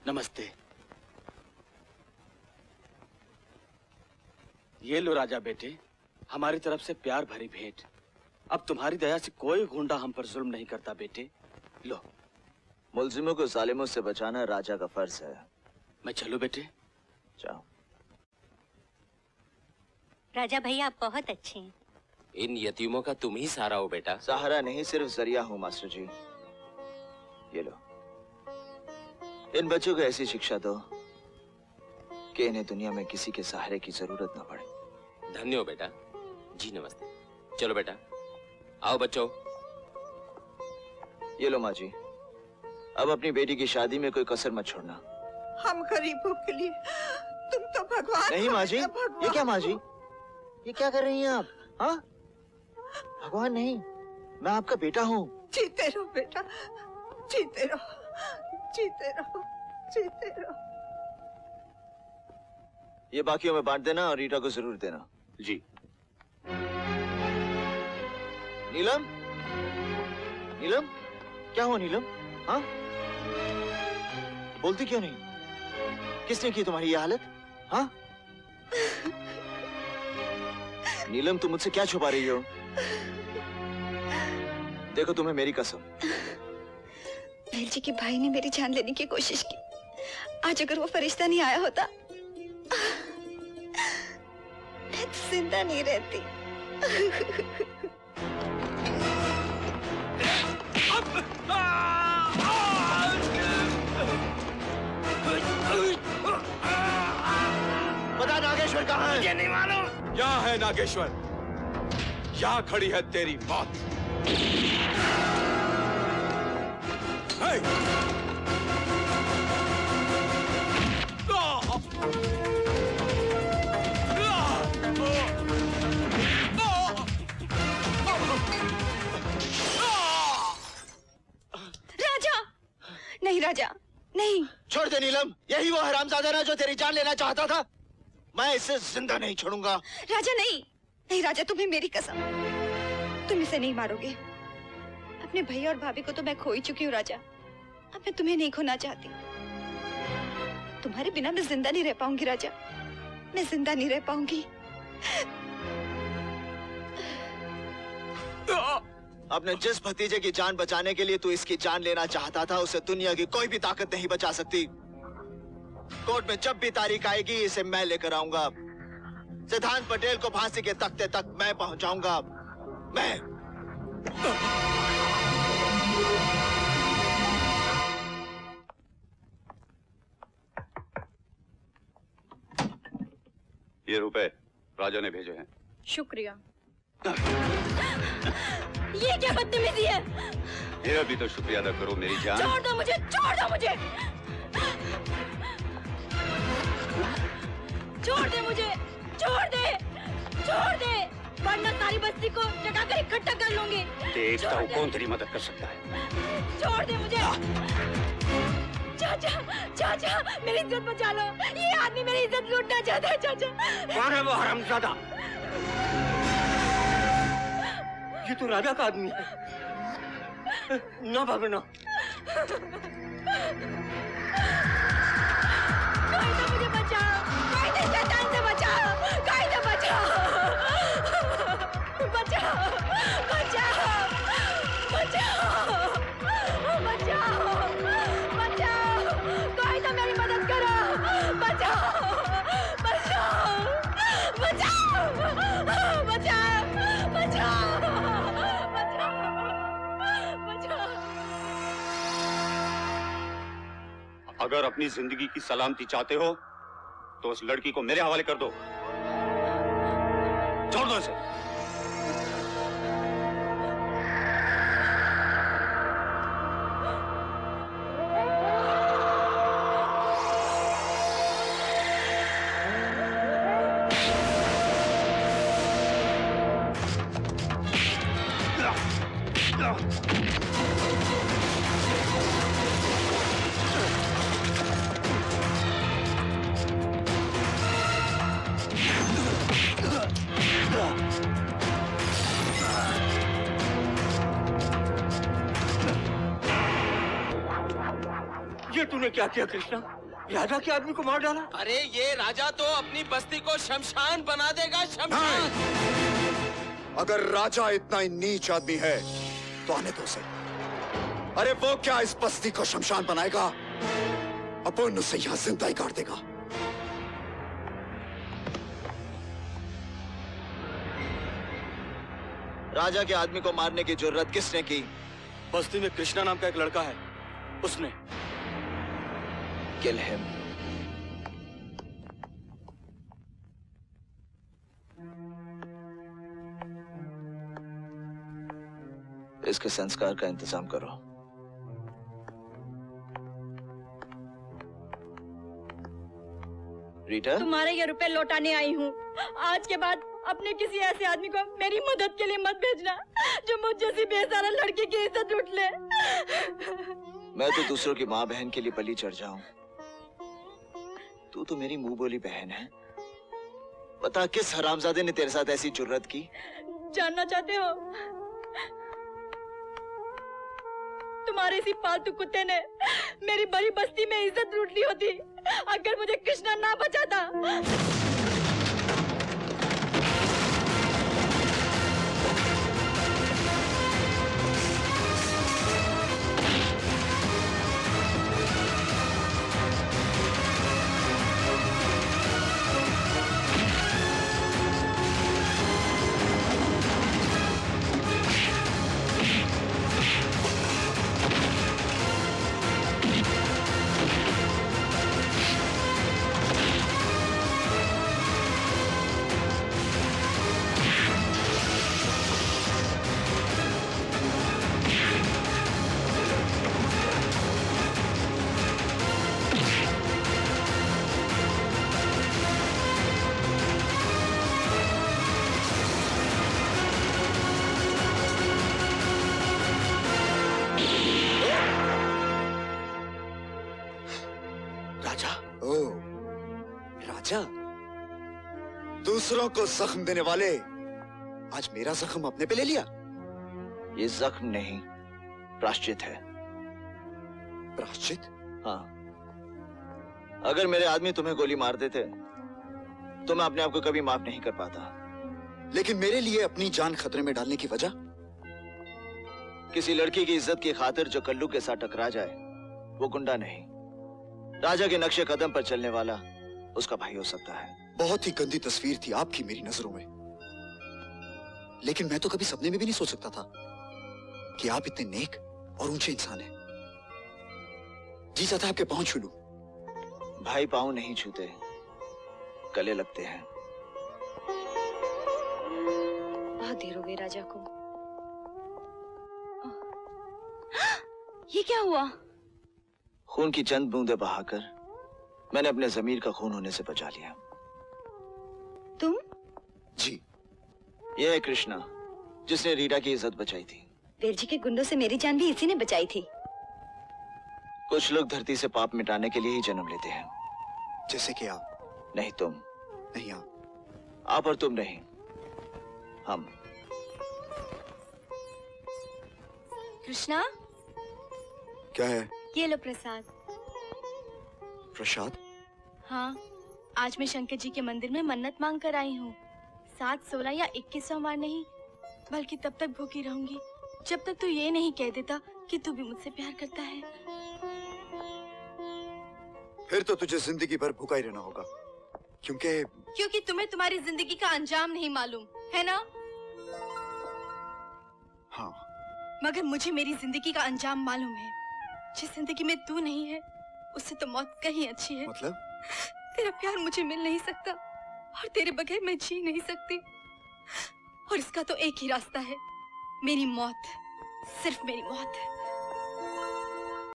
नमस्ते। ये लो राजा बेटे, हमारी तरफ से प्यार भरी भेंट। अब तुम्हारी दया से कोई गुंडा हम पर जुल्म नहीं करता बेटे। लो। मुल्जिमों को जालिमों से बचाना राजा का फर्ज है। मैं चलूं बेटे? जाओ। राजा भैया आप बहुत अच्छे हैं। इन यतीमों का तुम ही सहारा हो बेटा। सहारा नहीं, सिर्फ जरिया हूँ मास्टर जी। ये लो, इन बच्चों को ऐसी शिक्षा दो कि इन्हें दुनिया में किसी के सहारे की जरूरत ना पड़े। धन्य हो बेटा। जी नमस्ते। चलो बेटा, आओ बच्चों। ये लो माँ जी, अब अपनी बेटी की शादी में कोई कसर मत छोड़ना। हम गरीबों के लिए तुम तो भगवान। नहीं माँ जी, ये क्या माँ जी, ये क्या कर रही हैं आप? हाँ, भगवान नहीं, मैं आपका बेटा हूँ। जीते रहो बेटा, जीते रहो, जीते रहो, जीते रहो। ये बाकियों में बांट देना और रीटा को जरूर देना। जी। नीलम, नीलम, क्या हुआ नीलम? हाँ, बोलती क्यों नहीं? किसने की तुम्हारी ये हालत? हाँ? नीलम, तुम मुझसे क्या छुपा रही हो? देखो, तुम्हें मेरी कसम। महल जी के भाई ने मेरी जान लेने की कोशिश की। आज अगर वो फरिश्ता नहीं आया होता, मैं जिंदा नहीं रहती। बता नागेश्वर कहाँ है? ये नहीं मालूम। यहाँ है नागेश्वर, यहाँ खड़ी है तेरी मौत। राजा, नहीं राजा, नहीं। छोड़ दे नीलम, यही वो हरामजादा ना जो तेरी जान लेना चाहता था। मैं इसे जिंदा नहीं छोड़ूंगा। राजा नहीं, नहीं राजा, तुम्हें मेरी कसम, तुम इसे नहीं मारोगे। अपने भैया और भाभी को तो मैं खो ही चुकी हूँ राजा। अब मैं तुम्हें नहीं खोना चाहती। तुम्हारे बिना मैं जिंदा नहीं रह पाऊंगी राजा, मैं जिंदा नहीं रह पाऊंगी। अपने जिस भतीजे की जान बचाने के लिए तू इसकी जान लेना चाहता था, उसे दुनिया की कोई भी ताकत नहीं बचा सकती। कोर्ट में जब भी तारीख आएगी, इसे मैं लेकर आऊंगा। सिद्धांत पटेल को फांसी के तख्ते तक मैं पहुंचाऊंगा। मैं। ये रुपए राजा ने भेजे हैं। शुक्रिया। ये क्या बदतमीजी है? मेरा भी तो शुक्रिया अदा करो मेरी जान। छोड़ दो मुझे, छोड़ दो मुझे, छोड़ दे मुझे, छोड़ दे, छोड़ दे, वरना सारी बस्ती को जगा कर इकट्ठा कर लूंगी। देखता हूँ कौन तेरी मदद कर सकता है। छोड़ दे मुझे। चाचा, चाचा, मेरी इज्जत बचा लो। ये आदमी मेरी इज्जत लूटना चाहता है चाचा। कौन है वो हरामजादा? ये तो राजा का आदमी है। ना भागना। कोई तो मुझे बचाओ, कोई तो शैतान से बचाओ, कोई तो बचाओ, बचाओ, बचाओ, बचाओ, बचाओ, बचाओ, कोई तो मेरी मदद करो, बचाओ, बचाओ, बचाओ, बचाओ, बचाओ, बचाओ, बचाओ। अगर अपनी जिंदगी की सलामती चाहते हो तो उस लड़की को मेरे हवाले कर दो। छोड़ दो इसे। ये तूने क्या किया कृष्णा? राजा के आदमी को मार डाला। अरे ये राजा तो अपनी बस्ती को शमशान बना देगा, शमशान। अगर राजा इतना ही नीच आदमी है तो आने दो उसे। अरे वो क्या इस बस्ती को शमशान बनाएगा? अपन उसे यहां जिंदा ही काट देगा। राजा के आदमी को मारने की जुर्रत किसने की? बस्ती में कृष्णा नाम का एक लड़का है, उसने। Kill him. इसके संस्कार का इंतजाम करो। रीटा, तुम्हारे ये रुपए लौटाने आई हूँ। आज के बाद अपने किसी ऐसे आदमी को मेरी मदद के लिए मत भेजना जो मुझ जैसी बेसहारा लड़की की इज्जत लूट ले। मैं तो दूसरों की माँ बहन के लिए बलि चढ़ जाऊं। तू तो मेरी मुंह बोली बहन है। बता किस हरामजादे ने तेरे साथ ऐसी जुर्रत की? जानना चाहते हो? तुम्हारे इसी पालतू कुत्ते ने मेरी बड़ी बस्ती में इज्जत लूट ली होती अगर मुझे कृष्णा ना बचाता। दूसरों को जख्म देने वाले आज मेरा जख्म अपने पे ले लिया। ये जख्म नहीं, प्रायश्चित है। प्रायश्चित? हाँ। अगर मेरे आदमी तुम्हें गोली मार देते तो मैं अपने आप को कभी माफ नहीं कर पाता। लेकिन मेरे लिए अपनी जान खतरे में डालने की वजह? किसी लड़की की इज्जत की खातिर जो कल्लू के साथ टकरा जाए वो गुंडा नहीं, राजा के नक्शे कदम पर चलने वाला उसका भाई हो सकता है। बहुत ही गंदी तस्वीर थी आपकी मेरी नजरों में, लेकिन मैं तो कभी सपने में भी नहीं सोच सकता था कि आप इतने नेक और ऊंचे इंसान हैं। जी चाहता है आपके पांव छू लूं। भाई पांव नहीं छूते, गले लगते हैं। बहुत देर हो गई राजा को। ये क्या हुआ? खून की चंद बूंदें बहाकर मैंने अपने जमीर का खून होने से बचा लिया। तुम? जी। यह है कृष्णा, जिसने रीटा की इज्जत बचाई थी। वीर जी के गुंडों से मेरी जान भी इसी ने बचाई थी। कुछ लोग धरती से पाप मिटाने के लिए ही जन्म लेते हैं। जैसे कि आप? नहीं तुम। नहीं आप। आप और तुम नहीं, हम। कृष्णा, क्या है? ये लो प्रसाद। प्रसाद? हाँ, आज मैं शंकर जी के मंदिर में मन्नत मांग कर आई हूँ। 7, 16 या 21 सोमवार नहीं, बल्कि तब तक भूखी रहूंगी जब तक तू ये नहीं कह देता कि तू भी मुझसे प्यार करता है। फिर तो तुझे जिंदगी भर भूखा ही रहना होगा, क्योंकि तुम्हें तुम्हारी जिंदगी का अंजाम नहीं मालूम है ना? हाँ। मगर मुझे मेरी जिंदगी का अंजाम मालूम है। जिस जिंदगी में तू नहीं है उससे तो मौत कहीं अच्छी है। मतलब? तेरा प्यार मुझे मिल नहीं सकता और तेरे बगैर मैं जी नहीं सकती। और इसका तो एक ही रास्ता है, मेरी मौत, सिर्फ मेरी मौत।